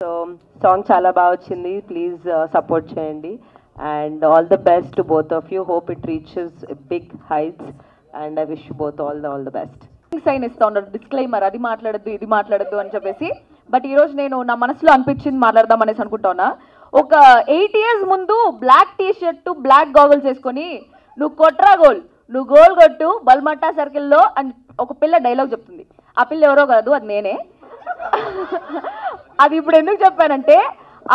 So song చాలా బాగా వచ్చింది. ప్లీజ్ సపోర్ట్ చేయండి and all the best to both of you. Hope it reaches big heights and I wish both all the best. Sign ఇస్తా ఉన్నాడు disclaimer, అది మాట్లాడద్దు ఇది మాట్లాడద్దు అని చెప్పేసి. బట్ ఈరోజు నేను నా మనసులో అనిపించింది మాట్లాడదాం అనేసి అనుకుంటా. ఒక 8 years ముందు black T shirt black goggles వేసుకొని నువ్వు కొట్రా గోల్, నువ్వు గోల్ కొట్టు బల్మట్టా సర్కిల్లో అని ఒక పిల్ల డైలాగ్ చెప్తుంది. ఆ పిల్ల ఎవరో కాదు, అది నేనే. అది ఇప్పుడు ఎందుకు చెప్పానంటే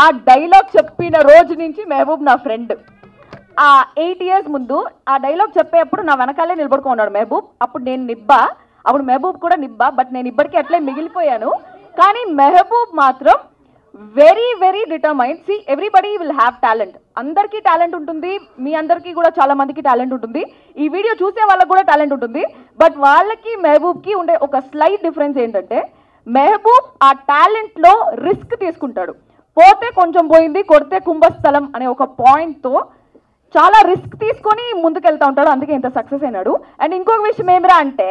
ఆ డైలాగ్ చెప్పిన రోజు నుంచి మెహబూబ్ నా ఫ్రెండ్. ఆ 8 years ముందు ఆ డైలాగ్ చెప్పేటప్పుడు నా వెనకాలే నిలబడుకున్నాడు మెహబూబ్. అప్పుడు నేను నిబ్బా, అప్పుడు మెహబూబ్ కూడా నిబ్బా. బట్ నేను ఇప్పటికీ అట్లే మిగిలిపోయాను. కానీ మెహబూబ్ మాత్రం very very determined. See everybody will have talent. అందరికీ టాలెంట్ ఉంటుంది, మీ అందరికీ కూడా చాలా మందికి టాలెంట్ ఉంటుంది, ఈ వీడియో చూసే వాళ్ళకి కూడా టాలెంట్ ఉంటుంది. బట్ వాళ్ళకి మెహబూబ్కి ఉండే ఒక స్లైట్ డిఫరెన్స్ ఏంటంటే మెహబూబ్ ఆ టాలెంట్లో రిస్క్ తీసుకుంటాడు. పోతే కొంచెం పోయింది, కొడితే కుంభస్థలం అనే ఒక పాయింట్తో చాలా రిస్క్ తీసుకొని ముందుకెళ్తా ఉంటాడు. అందుకే ఇంత సక్సెస్ అయినాడు. అండ్ ఇంకొక విషయం ఏమిరా అంటే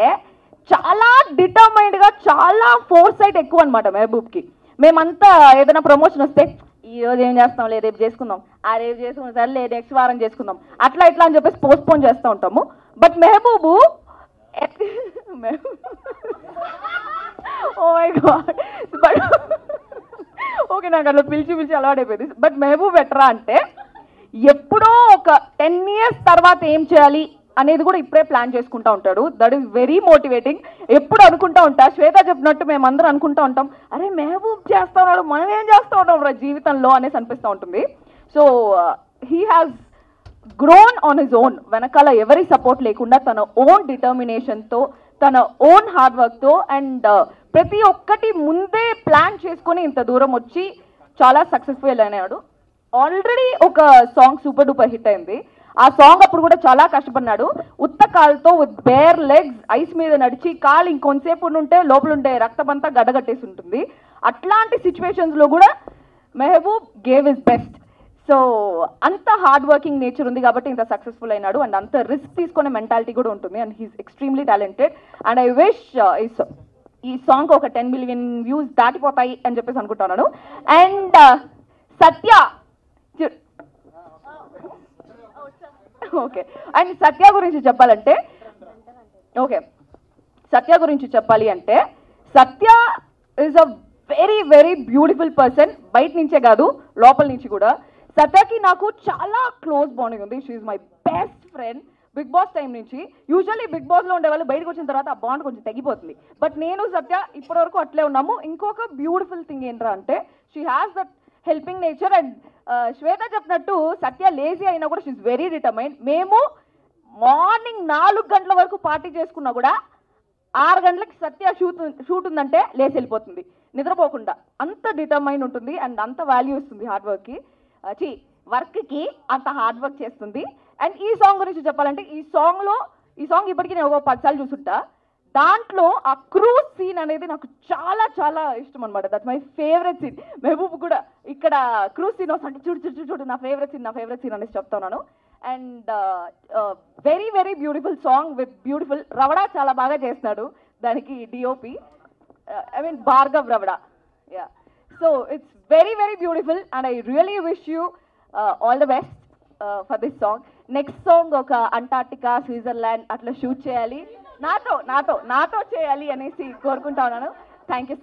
చాలా డిటర్మైన్డ్గా, చాలా ఫోర్స్ సైట్ ఎక్కువ అనమాట మెహబూబ్కి. మేమంతా ఏదైనా ప్రమోషన్ వస్తే ఈరోజు ఏం చేస్తాం, లేదు రేపు చేసుకుందాం, ఆ రేపు చేసుకుందాం, సరే లేదు నెక్స్ట్ వారం చేసుకుందాం, అట్లా ఇట్లా అని చెప్పేసి పోస్ట్పోన్ చేస్తూ ఉంటాము. But Mehboob oh my God, but okay నాకు అట్లా పిలిచి అలవాటైపోయింది. బట్ మెహబూబ్ ఎట్రా అంటే ఎప్పుడో ఒక 10 years తర్వాత ఏం చేయాలి అనేది కూడా ఇప్పుడే ప్లాన్ చేసుకుంటూ ఉంటాడు. That is very motivating. ఎప్పుడు అనుకుంటూ ఉంటా, శ్వేత చెప్పినట్టు మేమందరం అనుకుంటూ ఉంటాం, అరే మెహబూబ్ చేస్తా ఉన్నాడు, మనం ఏం చేస్తూ ఉంటాం రా జీవితంలో అనేసి అనిపిస్తూ ఉంటుంది. So he has grown on his own. వెనకాల ఎవరి సపోర్ట్ లేకుండా తన ఓన్ డిటర్మినేషన్తో, తన ఓన్ హార్డ్ వర్క్తో అండ్ ప్రతి ఒక్కటి ముందే ప్లాన్ చేసుకొని ఇంత దూరం వచ్చి చాలా సక్సెస్ఫుల్ అయినాడు. ఆల్రెడీ ఒక సాంగ్ సూపర్ డూపర్ హిట్ అయింది. ఆ సాంగ్ అప్పుడు కూడా చాలా కష్టపడినాడు. ఉత్త కాలుతో విత్ బేర్ లెగ్స్ ఐస్ మీద నడిచి కాలు ఇంకొంతసేపు ఉంటే లోపల ఉండే రక్తమంతా గడ్డగట్టేసి ఉంటుంది. అట్లాంటి సిచ్యువేషన్స్లో కూడా Mehboob gave his best. So అంత హార్డ్ వర్కింగ్ నేచర్ ఉంది కాబట్టి ఇంత సక్సెస్ఫుల్ అయినాడు. అండ్ అంత రిస్క్ తీసుకునే మెంటాలిటీ కూడా ఉంటుంది. And he's extremely talented. And I wish ఈ సాంగ్ ఒక 10 million views దాటిపోతాయి అని చెప్పేసి అనుకుంటున్నాను. And Satya, okay, and Satya గురించి చెప్పాలి అంటే Satya is a very very beautiful person. బయట నుంచే కాదు, లోపల నుంచి కూడా. సత్యకి నాకు చాలా క్లోజ్ బాండింగ్ ఉంది. She is my best friend Bigg Boss time నుంచి. యూజువల్లీ బిగ్ బాస్లో ఉండే వాళ్ళు బయటకు వచ్చిన తర్వాత ఆ బాండ్ కొంచెం తగ్గిపోతుంది. బట్ నేను సత్య ఇప్పటివరకు అట్లే ఉన్నాము. ఇంకొక బ్యూటిఫుల్ థింగ్ ఏంట్రా అంటే she has that helping nature. And Shweta చెప్పినట్టు సత్య లేజీ అయినా కూడా షీ ఈజ్ వెరీ డిటర్మైన్డ్. మేము మార్నింగ్ 4 గంటల వరకు పార్టీ చేసుకున్నా కూడా 6 గంటలకి సత్య షూట్ ఉందంటే లేచి వెళ్ళిపోతుంది నిద్రపోకుండా. అంత డిటర్మైన్ ఉంటుంది అండ్ అంత వాల్యూ ఇస్తుంది హార్డ్ వర్క్కి, వర్క్కి అంత హార్డ్ వర్క్ చేస్తుంది. అండ్ ఈ సాంగ్ గురించి చెప్పాలంటే ఈ సాంగ్ ఇప్పటికీ నేను ఒక 10 సార్లు చూసుంటా. దాంట్లో ఆ క్రూజ్ సీన్ అనేది నాకు చాలా చాలా ఇష్టం అనమాట. That's my favourite scene. Mehboob కూడా ఇక్కడ క్రూజ్ సీన్ వస్తుంటే చూడు నా ఫేవరెట్ సీన్ అనేసి చెప్తున్నాను. And very very beautiful song with beautiful Ravada చాలా బాగా చేస్తున్నాడు దానికి DOP, I mean Bhargav Ravada. Yeah, so it's very very beautiful and I really wish you all the best for this song. Next song ఒక Antarctica, Switzerland అట్లా shoot చేయాలి, నాతో చేయాలి అనేసి కోరుకుంటా ఉన్నాను. Thank you.